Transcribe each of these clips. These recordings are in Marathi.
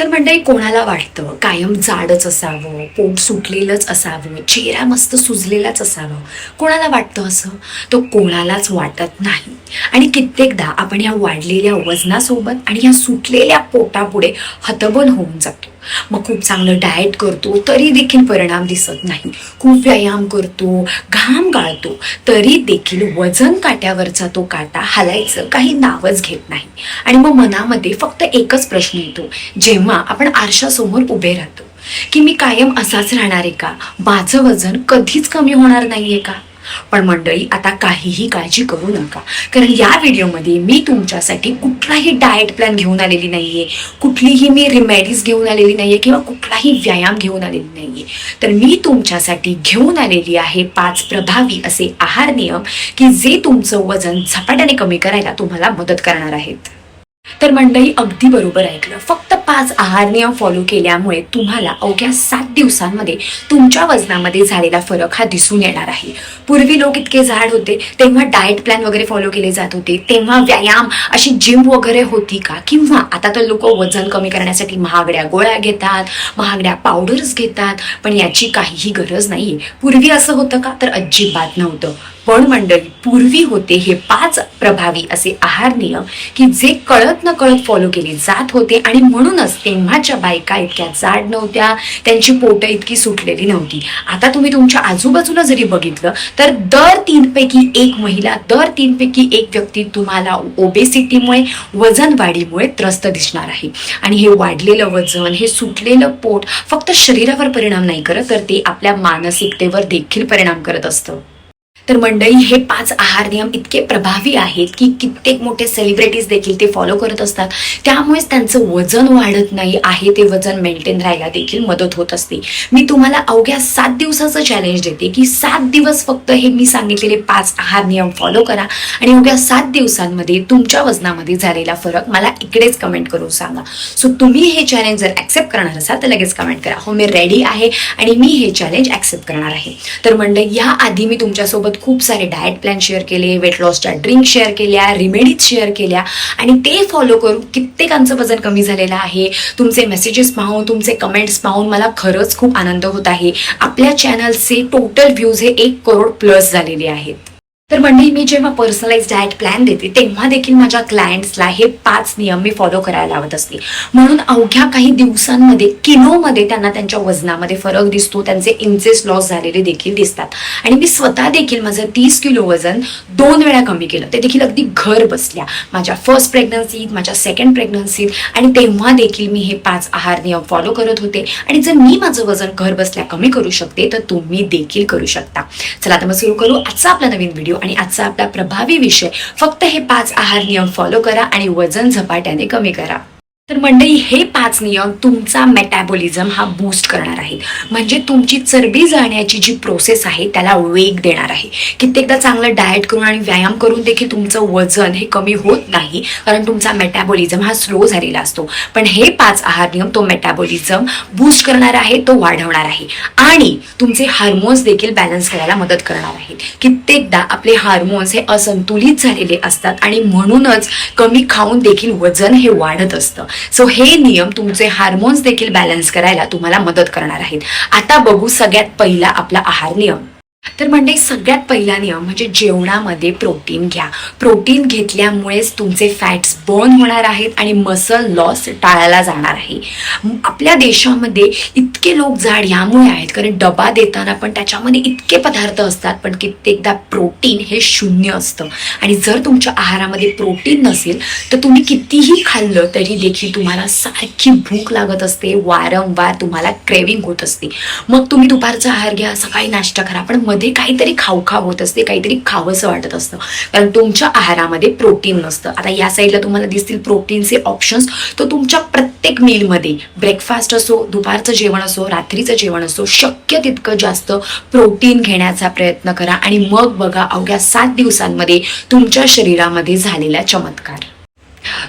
तर मंडळी, कोणाला वाटतं कायम जाडच असावं, पोट सुटलेलंच असावं, चेहरा मस्त सुजलेलाच असावं? कोणाला वाटतं असं? तो कोणालाच वाटत नाही. आणि कित्येकदा आपण या वाढलेल्या वजनासोबत आणि या सुटलेल्या पोटापुढे हतबल होऊन जातो. मग खूप चांगलं डाएट करतो तरी देखील परिणाम दिसत नाही. खूप व्यायाम करतो, घाम गाळतो, तरी देखील वजन काट्यावरचा तो काटा हलायचं काही नावच घेत नाही. आणि मग मनामध्ये फक्त एकच प्रश्न येतो, जेव्हा आपण आरशासमोर उभे राहतो, की मी कायम असाच राहणार आहे का? माझं वजन कधीच कमी होणार नाहीये का? पण मंडळी, आता काहीही काळजी करू नका, कारण या व्हिडिओमध्ये मी तुमच्यासाठी कुठलाही डाएट प्लॅन घेऊन आलेली नाहीये, कुठलीही मी रिमेडीज घेऊन आलेली नाहीये किंवा कुठलाही व्यायाम घेऊन आलेली नाहीये. तर मी तुमच्यासाठी घेऊन आलेली आहे 5 प्रभावी असे आहार नियम, की जे तुमचं वजन झपाट्याने कमी करायला तुम्हाला मदत करणार आहेत. तर मंडळी, अगदी बरोबर ऐकलं. फक्त 5 आहार नियम फॉलो केल्यामुळे तुम्हाला अवघ्या 7 दिवसांमध्ये तुमच्या वजनामध्ये झालेला फरक हा दिसून येणार आहे. पूर्वी लोक इतके जाड होते तेव्हा डाएट प्लॅन वगैरे फॉलो केले जात होते, तेव्हा व्यायाम अशी जिम वगैरे होती का? किंवा आता तर लोक वजन कमी करण्यासाठी महागड्या गोळ्या घेतात, महागड्या पावडर्स घेतात, पण याची काहीही गरज नाहीये. पूर्वी असं होतं का? तर अजिबात नव्हतं. पण मंडळी, पूर्वी होते हे 5 प्रभावी असे आहार नियम, की जे कळत न कळत फॉलो केले जात होते. आणि म्हणूनच तेव्हाच्या बायका इतक्या जाड नव्हत्या, त्यांची पोटं इतकी सुटलेली नव्हती. आता तुम्ही तुमच्या आजूबाजूला जरी बघितलं तर दर 3 पैकी 1 महिला, दर 3 पैकी 1 व्यक्ती तुम्हाला ओबेसिटीमुळे, वजन वाढीमुळे त्रस्त दिसणार आहे. आणि हे वाढलेलं वजन, हे सुटलेलं पोट फक्त शरीरावर परिणाम नाही करत, तर ते आपल्या मानसिकतेवर देखील परिणाम करत असतं. तर मंडळी, हे 5 आहार नियम इतके प्रभावी आहेत की कित्येक मोठे सेलिब्रिटीज देखील ते फॉलो करत असतात. त्यामुळेच त्यांचं वजन वाढत नाही आहे, ते वजन मेंटेन राहायला देखील मदत होत असते. मी तुम्हाला अवघ्या 7 दिवसाचं चॅलेंज देते, की 7 दिवस फक्त हे मी सांगितलेले 5 आहार नियम फॉलो करा आणि अवघ्या 7 दिवसांमध्ये तुमच्या वजनामध्ये झालेला फरक मला इकडेच कमेंट करून सांगा. सो तुम्ही हे चॅलेंज जर ऍक्सेप्ट करणार असाल तर लगेच कमेंट करा, हो मी रेडी आहे आणि मी हे चॅलेंज ऍक्सेप्ट करणार आहे. तर मंडळी, या आधी मी तुमच्यासोबत खूप सारे डाएट प्लॅन शेअर केले, वेट लॉसच्या ड्रिंक शेअर केल्या, रेमेडीज शेअर केल्या आणि ते फॉलो करून कित्येकांचं वजन कमी झालेलं आहे. तुमचे मेसेजेस पाहून, तुमचे कमेंट्स पाहून मला खरंच खूप आनंद होत आहे. आपल्या चॅनलचे टोटल व्ह्यूज हे 1 करोड प्लस झालेले आहेत. तर मंडळी, मी जेव्हा पर्सनलाइज डाएट प्लॅन देते तेव्हा देखील माझ्या क्लायंट्सला हे 5 नियम मी फॉलो करायला लावत असते. म्हणून अवघ्या काही दिवसांमध्ये किलोमध्ये त्यांना त्यांच्या वजनामध्ये फरक दिसतो, त्यांचे इंचेस लॉस झालेले देखील दिसतात. आणि मी स्वतः देखील माझं 30 किलो वजन 2 वेळा कमी केलं, ते देखील अगदी घर बसल्या. माझ्या फर्स्ट प्रेग्नन्सीत, माझ्या सेकंड प्रेग्नन्सीत, आणि तेव्हा देखील मी हे 5 आहार नियम फॉलो करत होते. आणि जर मी माझं वजन घर बसल्या कमी करू शकते तर तुम्ही देखील करू शकता. चला आता मग सुरू करू आजचा आपला नवीन व्हिडिओ. आणि आजचा आपला प्रभावी विषय, फक्त हे 5 आहार नियम फॉलो करा आणि वजन झपाट्याने कमी करा. तर मंडळी, हे 5 नियम तुमचा मेटाबॉलिझम हा बूस्ट करणार आहेत. म्हणजे तुमची चरबी जाळण्याची जी प्रोसेस आहे त्याला वेग देणार आहे. कित्येकदा चांगलं डाएट करून आणि व्यायाम करून देखील तुमचं वजन हे कमी होत नाही, कारण तुमचा मेटाबॉलिझम हा स्लो झालेला असतो. पण हे 5 आहार नियम तो मेटाबॉलिझम बूस्ट करणार आहे, तो वाढवणार आहे आणि तुमचे हार्मोन्स देखील बॅलन्स करायला मदत करणार आहेत. कित्येकदा आपले हार्मोन्स हे असंतुलित झालेले असतात आणि म्हणूनच कमी खाऊन देखील वजन हे वाढत असतं. सो हे नियम तुमचे हार्मोन्स देखील बॅलन्स करायला तुम्हाला मदत करणार आहेत. आता बघू सगळ्यात पहिला आपला आहार नियम. तर म्हणजे सगळ्यात पहिला नियम म्हणजे जेवणामध्ये प्रोटीन घ्या. प्रोटीन घेतल्यामुळेच तुमचे फॅट्स बर्न होणार आहेत आणि मसल लॉस टाळला जाणार आहे. आपल्या देशामध्ये इतके लोक जाड यामुळे आहेत कारण डबा देताना पण त्याच्यामध्ये इतके पदार्थ असतात, पण कित्येकदा प्रोटीन हे 0 असतं. आणि जर तुमच्या आहारामध्ये प्रोटीन नसेल तर तुम्ही कितीही खाल्लं तरी देखील तुम्हाला सारखी भूक लागत असते, वारंवार तुम्हाला क्रेविंग होत असते. मग तुम्ही दुपारचा आहार घ्या, सकाळी नाश्ता करा, पण मध्ये काहीतरी खाऊ होत असते, काहीतरी खावंसं वाटत असतं, कारण तुमच्या आहारामध्ये प्रोटीन नसतं. आता या साईडला तुम्हाला दिसतील प्रोटीनचे ऑप्शन्स. तर तुमच्या प्रत्येक मीलमध्ये, ब्रेकफास्ट असो, दुपारचं जेवण असो, रात्रीचं जेवण असो, शक्य तितकं जास्त प्रोटीन घेण्याचा प्रयत्न करा. आणि मग बघा अवघ्या 7 दिवसांमध्ये तुमच्या शरीरामध्ये झालेला चमत्कार.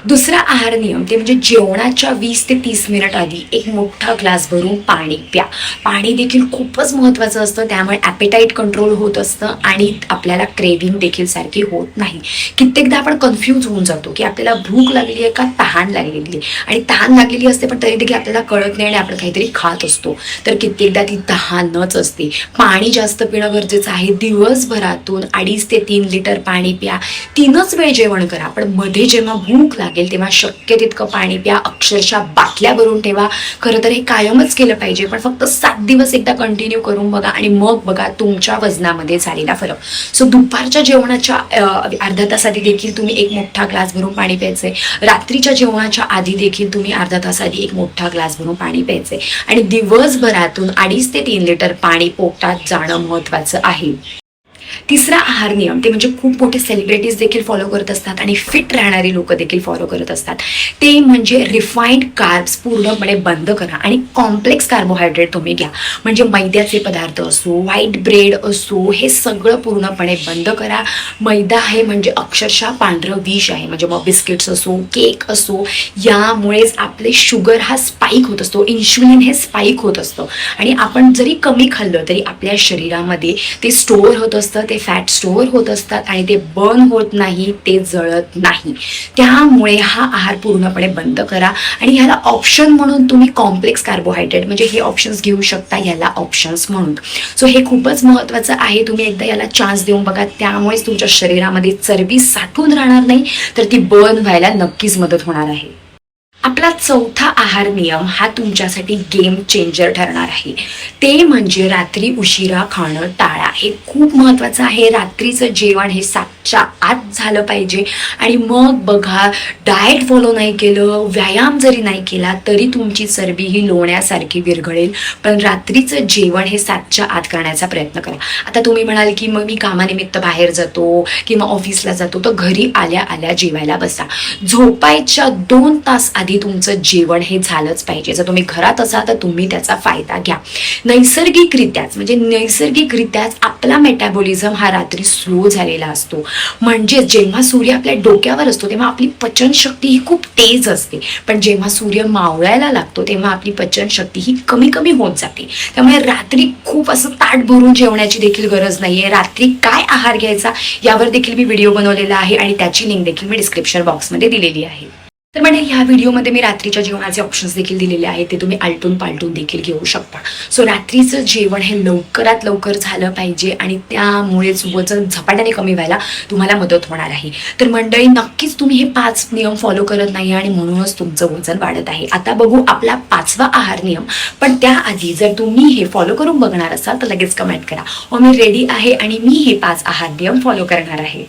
दुसरा आहार नियम ते म्हणजे जेवणाच्या 20 ते 30 मिनिट आधी एक मोठा ग्लास भरून पाणी प्या. पाणी देखील खूपच महत्त्वाचं असतं, त्यामुळे ॲपेटाईट कंट्रोल होत असतं आणि आपल्याला क्रेविंग देखील सारखी होत नाही. कित्येकदा आपण कन्फ्यूज होऊन जातो की आपल्याला भूक लागली आहे का तहान लागलेली आहे, आणि तहान लागलेली असते पण तरी देखील आपल्याला कळत नाही आणि आपण काहीतरी खात असतो. तर कित्येकदा ती तहानच असते. पाणी जास्त पिणं गरजेचं आहे. दिवसभरातून 2.5 ते 3 लिटर पाणी प्या. 3च वेळ जेवण करा, पण मध्ये जेव्हा भूक लागेल तेव्हा शक्य तितकं पाणी प्या. अक्षरशः बाटल्या भरून ठेवा. खरं तर हे कायमच केलं पाहिजे, पण फक्त 7 दिवस एकदा कंटिन्यू करून बघा आणि मग बघा तुमच्या वजनामध्ये झालेला फरक. सो दुपारच्या जेवणाच्या अर्धा तास आधी देखील तुम्ही एक मोठा ग्लास भरून पाणी प्यायचंय. रात्रीच्या जेवणाच्या आधी देखील तुम्ही अर्धा तास आधी एक मोठा ग्लास भरून पाणी प्यायचंय. आणि दिवसभरातून 2.5 ते 3 लिटर पाणी पोटात जाणं महत्त्वाचं आहे. तिसरा आहार नियम ते म्हणजे खूप मोठे सेलिब्रिटीज देखील फॉलो करत असतात आणि फिट राहणारी लोक देखील फॉलो करत असतात. ते म्हणजे रिफाईंड कार्ब्स पूर्णपणे बंद करा आणि कॉम्प्लेक्स कार्बोहायड्रेट तुम्ही घ्या. म्हणजे मैद्याचे पदार्थ असो, व्हाईट ब्रेड असो, हे सगळं पूर्णपणे बंद करा. मैदा आहे म्हणजे अक्षरशः पांढरं विष आहे. म्हणजे मग बिस्किट्स असो, केक असो, यामुळेच आपले शुगर हा स्पाईक होत असतो, इन्शुलिन हे स्पाईक होत असतं आणि आपण जरी कमी खाल्लं तरी आपल्या शरीरामध्ये ते स्टोअर होत असतं. ते फॅट स्टोअर होत असतात आणि ते बर्न होत नाही, ते जळत नाही. त्यामुळे हा आहार पूर्णपणे बंद करा. आणि ह्याला ऑप्शन म्हणून तुम्ही कॉम्प्लेक्स कार्बोहायड्रेट म्हणजे हे ऑप्शन्स घेऊ शकता, याला ऑप्शन्स म्हणून. सो हे खूपच महत्त्वाचं आहे. तुम्ही एकदा याला चान्स देऊन बघा. त्यामुळेच तुमच्या शरीरामध्ये चरबी साठून राहणार नाही, तर ती बर्न व्हायला नक्कीच मदत होणार आहे. आपला चौथा आहार नियम हा तुमच्यासाठी गेम चेंजर ठरणार आहे. ते म्हणजे रात्री उशिरा खाणं टाळा. हे खूप महत्त्वाचं आहे. रात्रीचं जेवण हे 7च्या आत झालं पाहिजे. आणि मग बघा, डाएट फॉलो नाही केलं, व्यायाम जरी नाही केला तरी तुमची चरबी ही लोण्यासारखी विरघळेल. पण रात्रीचं जेवण हे 7च्या आत करण्याचा प्रयत्न करा. आता तुम्ही म्हणाल की मग मी कामानिमित्त बाहेर जातो किंवा ऑफिसला जातो, तर घरी आल्या आल्या जेवायला बसा. झोपायच्या 2 तास आधी तुमचं जेवण हे झालंच पाहिजे. जर तुम्ही घरात असाल तर तुम्ही त्याचा फायदा घ्या. नैसर्गिकरित्याच आपला मेटाबॉलिझम हा रात्री स्लो झालेला असतो. म्हणजे जेव्हा सूर्य आपल्या डोक्यावर असतो तेव्हा आपली पचनशक्ती ही खूप तेज असते, पण जेव्हा सूर्य मावळायला लागतो तेव्हा आपली पचनशक्ती ही कमी कमी होत जाते. त्यामुळे रात्री खूप असं ताट भरून जेवण्याची देखील गरज नाहीये. रात्री काय आहार घ्यायचा यावर देखील मी व्हिडिओ बनवलेला आहे आणि त्याची लिंक देखील मी डिस्क्रिप्शन बॉक्समध्ये दिलेली आहे. तर म्हणजे ह्या व्हिडिओमध्ये मी रात्रीच्या जेवणाचे ऑप्शन्स देखील दिलेले आहेत, ते तुम्ही आलटून पालटून देखील घेऊ शकता. सो रात्रीचं जेवण हे लवकरात लवकर झालं पाहिजे आणि त्यामुळेच वजन झपाट्याने कमी व्हायला तुम्हाला मदत होणार आहे. तर मंडळी, नक्कीच तुम्ही हे 5 नियम फॉलो करत नाही आणि म्हणूनच तुमचं वजन वाढत आहे. आता बघू आपला 5वा आहार नियम. पण त्याआधी जर तुम्ही हे फॉलो करून बघणार असाल तर लगेच कमेंट करा, मी रेडी आहे आणि मी हे 5 आहार नियम फॉलो करणार आहे.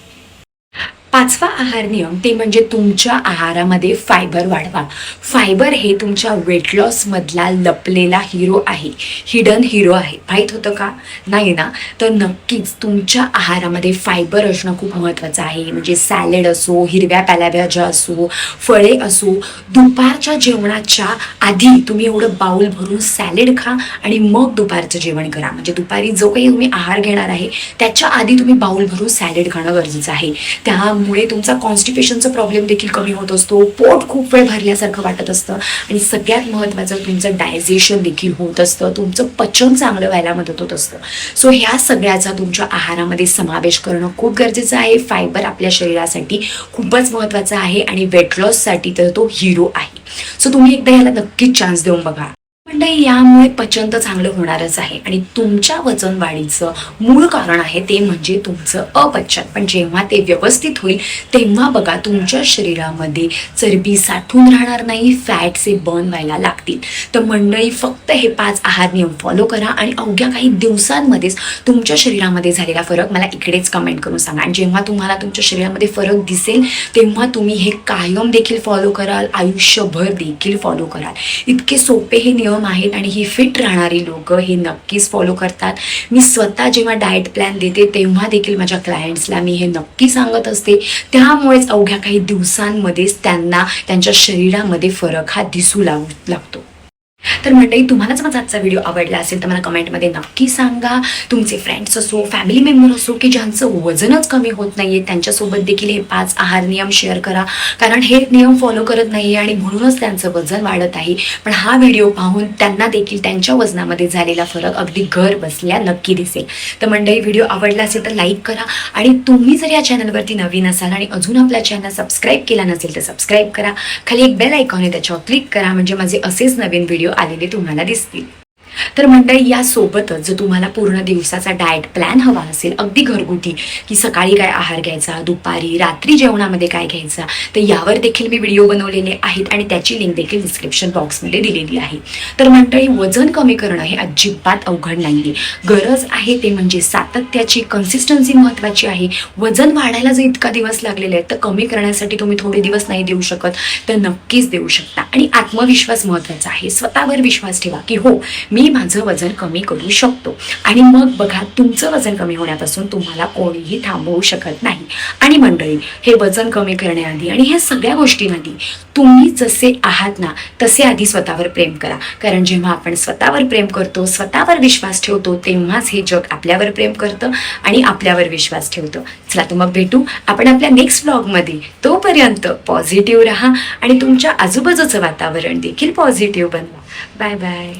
5वा आहार नियम ते म्हणजे तुमच्या आहारामध्ये फायबर वाढवा. फायबर हे तुमच्या वेट लॉस मधला लपलेला हिरो आहे, हिडन हिरो आहे. माहीत होतं का? नाही ना? तर नक्कीच तुमच्या आहारामध्ये फायबर असणं खूप महत्त्वाचं आहे. म्हणजे सॅलेड असो, हिरव्या पालेभाज्या असो, फळे असो, दुपारच्या जेवणाच्या आधी तुम्ही एवढं बाउल भरून सॅलेड खा आणि मग दुपारचं जेवण करा. म्हणजे दुपारी जो काही तुम्ही आहार घेणार आहे त्याच्या आधी तुम्ही बाउल भरून सॅलेड खाणं गरजेचं आहे. त्यामुळे तुमचा कॉन्स्टिपेशनचा प्रॉब्लेम देखील कमी होत असतो, पोट खूप वेळ भरल्यासारखं वाटत असतं आणि सगळ्यात महत्त्वाचं तुमचं डायजेशन देखील होत असतं, तुमचं पचन चांगलं व्हायला मदत होत असतं. सो ह्या सगळ्याचा तुमच्या आहारामध्ये समावेश करणं खूप गरजेचं आहे. फायबर आपल्या शरीरासाठी खूपच महत्त्वाचं आहे आणि वेट लॉससाठी तर तो हिरो आहे. सो तुम्ही एकदा याला नक्कीच चान्स देऊन बघा. मंडळी, यामुळे पचन तर चांगलं होणारच आहे आणि तुमच्या वजन वाढीचं मूळ कारण आहे ते म्हणजे तुमचं अपचन. पण जेव्हा ते व्यवस्थित होईल तेव्हा बघा तुमच्या शरीरामध्ये चरबी साठून राहणार नाही, फॅटचे बर्न व्हायला लागतील. तर मंडळी, फक्त हे 5 आहार नियम फॉलो करा आणि अवघ्या काही दिवसांमध्येच तुमच्या शरीरामध्ये झालेला फरक मला इकडेच कमेंट करून सांगा. आणि जेव्हा तुम्हाला तुमच्या शरीरामध्ये फरक दिसेल तेव्हा तुम्ही हे कायम देखील फॉलो कराल, आयुष्यभर देखील फॉलो कराल. इतके सोपे हे नियम आहेत आणि ही फिट राहणारी लोक हे नक्कीच फॉलो करतात. मी स्वतः जेव्हा डाएट प्लॅन देते तेव्हा देखील माझ्या क्लायंट्सला मी हे नक्की सांगत असते. त्यामुळेच अवघ्या काही दिवसांमध्येच त्यांना त्यांच्या शरीरामध्ये फरक हा दिसू लागतो. तर मंडळी, तुम्हालाच माझा आजचा व्हिडिओ आवडला असेल तर मला कमेंटमध्ये नक्की सांगा. तुमचे फ्रेंड्स असो, फॅमिली मेंबर असो की ज्यांचं वजनच कमी होत नाहीये, त्यांच्यासोबत देखील हे 5 आहार नियम शेअर करा. कारण हे नियम फॉलो करत नाहीये आणि म्हणूनच त्यांचं वजन वाढत आहे. पण हा व्हिडिओ पाहून त्यांना देखील त्यांच्या वजनामध्ये झालेला फरक अगदी घर बसल्या नक्की दिसेल. तर मंडळी, व्हिडिओ आवडला असेल तर लाईक करा. आणि तुम्ही जर या चॅनलवरती नवीन असाल आणि अजून आपल्या चॅनल सबस्क्राईब केला नसेल तर सबस्क्राईब करा. खाली एक बेल आयकॉन आहे, त्याच्यावर क्लिक करा, म्हणजे माझे असेच नवीन व्हिडिओ आलेले तुम्हाला दिसतील. तर मंडळी, यासोबतच जर तुम्हाला पूर्ण दिवसाचा डाएट प्लॅन हवा असेल, अगदी घरगुती, की सकाळी काय आहार घ्यायचा, दुपारी रात्री जेवणामध्ये काय घ्यायचा, तर यावर देखील मी व्हिडिओ बनवलेले आहेत आणि त्याची लिंक देखील डिस्क्रिप्शन बॉक्समध्ये दिलेली आहे. तर मंडळी, वजन कमी करणं हे अजिबात अवघड नाही. गरज आहे ते म्हणजे सातत्याची, कन्सिस्टन्सी महत्त्वाची आहे. वजन वाढायला जर इतका दिवस लागलेले आहेत तर कमी करण्यासाठी तुम्ही थोडे दिवस नाही देऊ शकत तर नक्कीच देऊ शकता. आणि आत्मविश्वास महत्त्वाचा आहे. स्वतःवर विश्वास ठेवा की हो, मी माझं वजन कमी करू शकतो. आणि मग बघा, तुमचं वजन कमी होण्यापासून तुम्हाला कोणीही थांबवू शकत नाही. आणि मंडळी, हे वजन कमी करण्याआधी आणि ह्या सगळ्या गोष्टींआधी तुम्ही जसे आहात ना तसे आधी स्वतःवर प्रेम करा. कारण जेव्हा आपण स्वतःवर प्रेम करतो, स्वतःवर विश्वास ठेवतो, तेव्हाच हे जग आपल्यावर प्रेम करतं आणि आपल्यावर विश्वास ठेवतं. चला तर मग भेटू आपण आपल्या नेक्स्ट व्लॉगमध्ये. तोपर्यंत पॉझिटिव्ह राहा आणि तुमच्या आजूबाजूचं वातावरण देखील पॉझिटिव्ह बनवा. Bye bye.